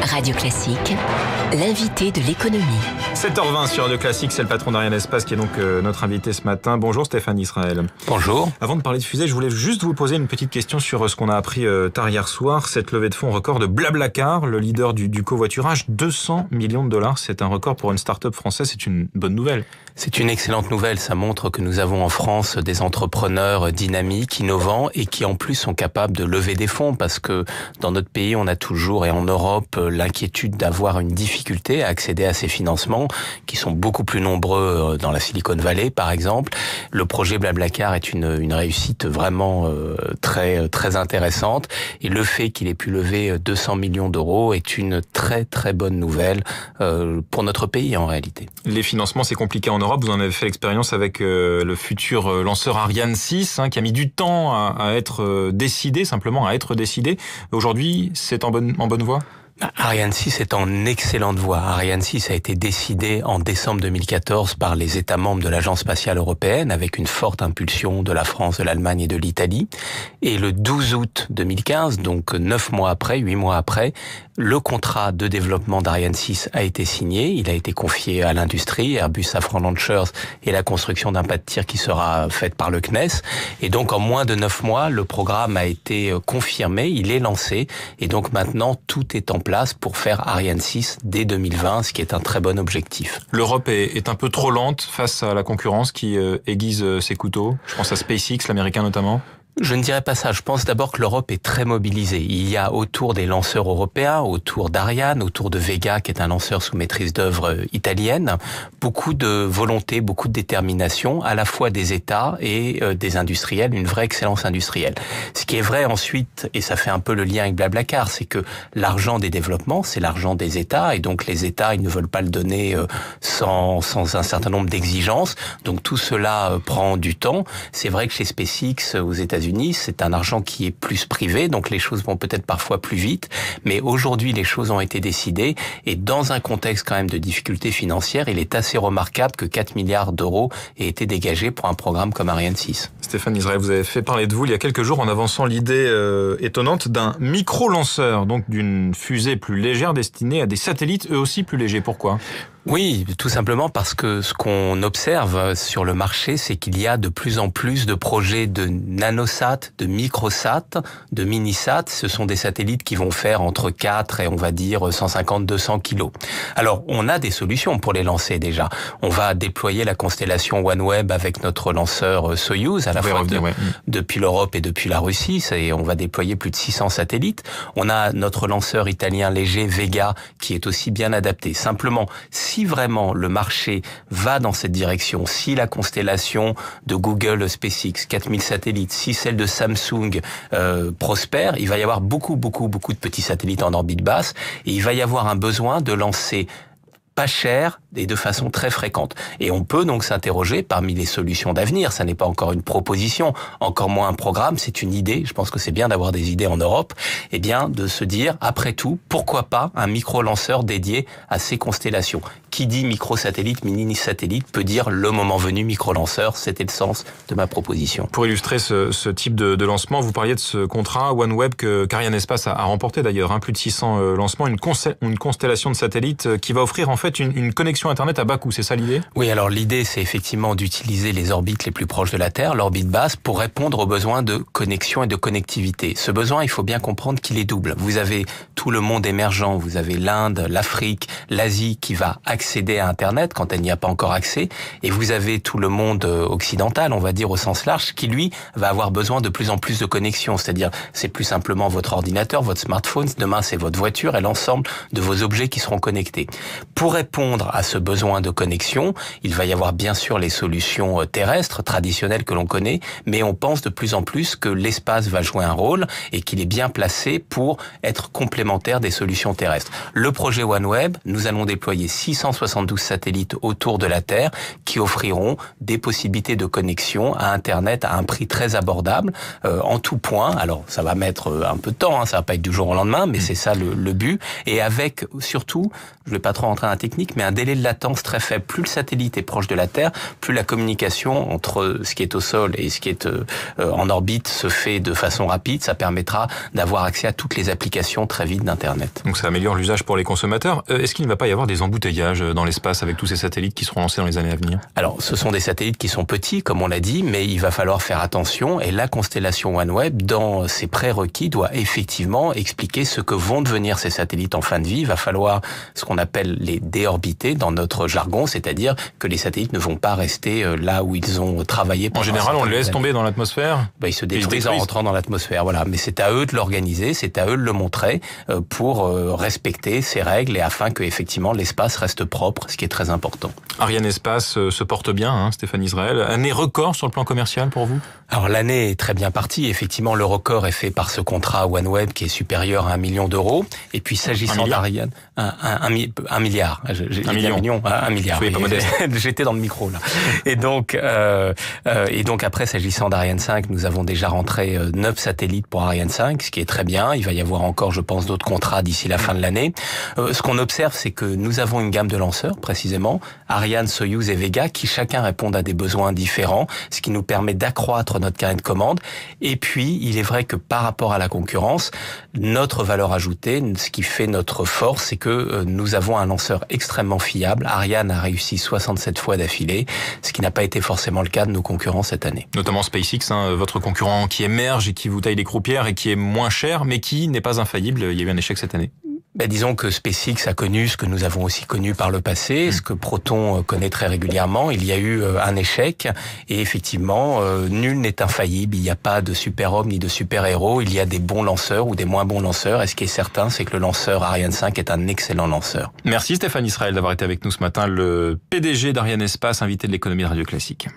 Radio Classique, l'invité de l'économie. 7h20 sur Radio Classique, c'est le patron d'Arianespace qui est donc notre invité ce matin. Bonjour Stéphane Israël. Bonjour. Avant de parler de fusée, je voulais juste vous poser une petite question sur ce qu'on a appris tard hier soir. Cette levée de fonds record de Blablacar, le leader du covoiturage, 200 millions de dollars. C'est un record pour une start-up française, c'est une bonne nouvelle. C'est une excellente nouvelle, ça montre que nous avons en France des entrepreneurs dynamiques, innovants et qui en plus sont capables de lever des fonds parce que dans notre pays, on a toujours et en Europe l'inquiétude d'avoir une difficulté à accéder à ces financements qui sont beaucoup plus nombreux dans la Silicon Valley par exemple. Le projet Blablacar est une réussite vraiment très intéressante et le fait qu'il ait pu lever 200 millions d'euros est une très bonne nouvelle pour notre pays en réalité. Les financements, c'est compliqué en Europe. Vous en avez fait l'expérience avec le futur lanceur Ariane 6 qui a mis du temps à être décidé, simplement à être décidé. Aujourd'hui, c'est en bonne voie ? Ariane 6 est en excellente voie. Ariane 6 a été décidé en décembre 2014 par les États membres de l'Agence spatiale européenne avec une forte impulsion de la France, de l'Allemagne et de l'Italie. Et le 12 août 2015, donc 8 mois après, le contrat de développement d'Ariane 6 a été signé. Il a été confié à l'industrie, Airbus, Safran Launchers et la construction d'un pas de tir qui sera faite par le CNES. Et donc en moins de 9 mois, le programme a été confirmé, il est lancé. Et donc maintenant, tout est en place pour faire Ariane 6 dès 2020, ce qui est un très bon objectif. L'Europe est un peu trop lente face à la concurrence qui aiguise ses couteaux. Je pense à SpaceX, l'américain notamment. Je ne dirais pas ça. Je pense d'abord que l'Europe est très mobilisée. Il y a autour des lanceurs européens, autour d'Ariane, autour de Vega, qui est un lanceur sous maîtrise d'œuvre italienne, beaucoup de volonté, beaucoup de détermination, à la fois des États et des industriels, une vraie excellence industrielle. Ce qui est vrai ensuite, et ça fait un peu le lien avec Blablacar, c'est que l'argent des développements, c'est l'argent des États, et donc les États, ils ne veulent pas le donner sans un certain nombre d'exigences. Donc tout cela prend du temps. C'est vrai que chez SpaceX, aux États-Unis, c'est un argent qui est plus privé, donc les choses vont peut-être parfois plus vite, mais aujourd'hui les choses ont été décidées et dans un contexte quand même de difficultés financières, il est assez remarquable que 4 milliards d'euros aient été dégagés pour un programme comme Ariane 6. Stéphane Israël, vous avez fait parler de vous il y a quelques jours en avançant l'idée étonnante d'un micro-lanceur, donc d'une fusée plus légère destinée à des satellites eux aussi plus légers. Pourquoi ? Oui, tout simplement parce que ce qu'on observe sur le marché, c'est qu'il y a de plus en plus de projets de nanosat, de microsat, de minisat. Ce sont des satellites qui vont faire entre 4 et on va dire 150-200 kilos. Alors, on a des solutions pour les lancer déjà. On va déployer la constellation OneWeb avec notre lanceur Soyuz, à la fois depuis l'Europe et depuis la Russie. On va déployer plus de 600 satellites. On a notre lanceur italien léger Vega qui est aussi bien adapté. Simplement, si vraiment le marché va dans cette direction, si la constellation de Google SpaceX, 4000 satellites, si celle de Samsung prospère, il va y avoir beaucoup de petits satellites en orbite basse et il va y avoir un besoin de lancer pas cher et de façon très fréquente. Et on peut donc s'interroger parmi les solutions d'avenir. Ça n'est pas encore une proposition, encore moins un programme, c'est une idée. Je pense que c'est bien d'avoir des idées en Europe. Eh bien, de se dire, après tout, pourquoi pas un micro-lanceur dédié à ces constellations. Qui dit micro-satellite, mini-satellite peut dire le moment venu micro-lanceur. C'était le sens de ma proposition. Pour illustrer ce type de lancement, vous parliez de ce contrat OneWeb qu'Arianespace a remporté d'ailleurs, plus de 600 lancements, une constellation de satellites qui va offrir en fait une connexion Internet à bas coût, c'est ça l'idée ? Oui, alors l'idée c'est effectivement d'utiliser les orbites les plus proches de la Terre, l'orbite basse, pour répondre aux besoins de connexion et de connectivité. Ce besoin, il faut bien comprendre qu'il est double. Vous avez tout le monde émergent, vous avez l'Inde, l'Afrique, l'Asie qui va accéder à Internet quand elle n'y a pas encore accès, et vous avez tout le monde occidental, on va dire au sens large, qui lui va avoir besoin de plus en plus de connexions, c'est-à-dire c'est plus simplement votre ordinateur, votre smartphone, demain c'est votre voiture et l'ensemble de vos objets qui seront connectés. Pour répondre à ce besoin de connexion, il va y avoir bien sûr les solutions terrestres traditionnelles que l'on connaît, mais on pense de plus en plus que l'espace va jouer un rôle et qu'il est bien placé pour être complémentaire des solutions terrestres. Le projet OneWeb, nous allons déployer 600 172 satellites autour de la Terre qui offriront des possibilités de connexion à Internet à un prix très abordable, en tout point. Alors, ça va mettre un peu de temps, ça va pas être du jour au lendemain, mais c'est ça le but. Et avec, surtout, je vais pas trop rentrer dans la technique, mais un délai de latence très faible. Plus le satellite est proche de la Terre, plus la communication entre ce qui est au sol et ce qui est en orbite se fait de façon rapide. Ça permettra d'avoir accès à toutes les applications très vite d'Internet. Donc ça améliore l'usage pour les consommateurs. Est-ce qu'il ne va pas y avoir des embouteillages dans l'espace avec tous ces satellites qui seront lancés dans les années à venir? Alors, ce sont des satellites qui sont petits, comme on l'a dit, mais il va falloir faire attention. Et la constellation OneWeb, dans ses prérequis, doit effectivement expliquer ce que vont devenir ces satellites en fin de vie. Il va falloir ce qu'on appelle les déorbiter dans notre jargon, c'est-à-dire que les satellites ne vont pas rester là où ils ont travaillé. En général, on les laisse tomber dans l'atmosphère. Ils se détruisent en rentrant dans l'atmosphère. Voilà. Mais c'est à eux de l'organiser, c'est à eux de le montrer pour respecter ces règles et afin que effectivement l'espace reste propre, ce qui est très important. Arianespace se porte bien, Stéphane Israël. Année record sur le plan commercial pour vous? Alors l'année est très bien partie. Effectivement, le record est fait par ce contrat OneWeb qui est supérieur à 1 million d'euros. Et puis s'agissant d'Ariane, un milliard. Un million. Un milliard. Oui, pas modeste. J'étais dans le micro là. Et donc après, s'agissant d'Ariane 5, nous avons déjà rentré 9 satellites pour Ariane 5, ce qui est très bien. Il va y avoir encore, je pense, d'autres contrats d'ici la fin de l'année. Ce qu'on observe, c'est que nous avons une gamme de lanceurs, précisément, Ariane, Soyuz et Vega, qui chacun répondent à des besoins différents, ce qui nous permet d'accroître notre carnet de commandes. Et puis, il est vrai que par rapport à la concurrence, notre valeur ajoutée, ce qui fait notre force, c'est que nous avons un lanceur extrêmement fiable. Ariane a réussi 67 fois d'affilée, ce qui n'a pas été forcément le cas de nos concurrents cette année. Notamment SpaceX, votre concurrent qui émerge et qui vous taille les croupières et qui est moins cher, mais qui n'est pas infaillible. Il y a eu un échec cette année. Disons que SpaceX a connu ce que nous avons aussi connu par le passé, ce que Proton connaît très régulièrement. Il y a eu un échec et effectivement, nul n'est infaillible. Il n'y a pas de super-homme ni de super-héros. Il y a des bons lanceurs ou des moins bons lanceurs. Et ce qui est certain, c'est que le lanceur Ariane 5 est un excellent lanceur. Merci Stéphane Israël d'avoir été avec nous ce matin, le PDG d'Arianespace, invité de l'économie de Radio Classique.